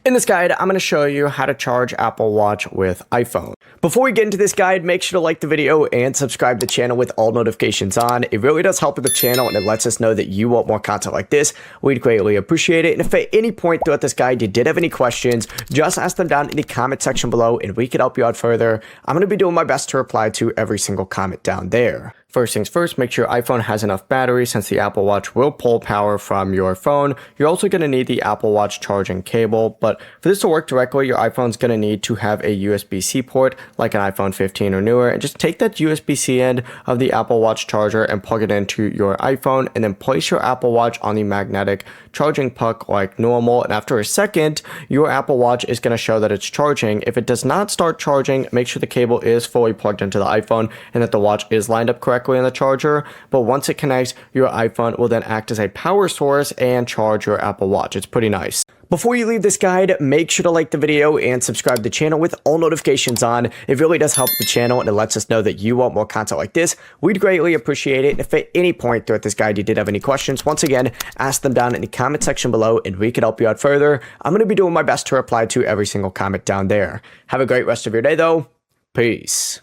In this guide, I'm going to show you how to charge Apple Watch with iPhone. Before we get into this guide, make sure to like the video and subscribe to the channel with all notifications on. It really does help with the channel and it lets us know that you want more content like this. We'd greatly appreciate it. And if at any point throughout this guide you did have any questions, just ask them down in the comment section below and we can help you out further. I'm going to be doing my best to reply to every single comment down there. First things first, make sure your iPhone has enough battery since the Apple Watch will pull power from your phone. You're also going to need the Apple Watch charging cable, but for this to work directly, your iPhone's going to need to have a USB-C port like an iPhone 15 or newer, and just take that USB-C end of the Apple Watch charger and plug it into your iPhone, and then place your Apple Watch on the magnetic charging puck like normal, and after a second, your Apple Watch is going to show that it's charging. If it does not start charging, make sure the cable is fully plugged into the iPhone and that the watch is lined up correctly on the charger, but once it connects, your iPhone will then act as a power source and charge your Apple Watch. It's pretty nice. Before you leave this guide, make sure to like the video and subscribe to the channel with all notifications on. It really does help the channel and it lets us know that you want more content like this. We'd greatly appreciate it. If at any point throughout this guide you did have any questions, once again, ask them down in the comment section below and we can help you out further. I'm going to be doing my best to reply to every single comment down there. Have a great rest of your day though. Peace.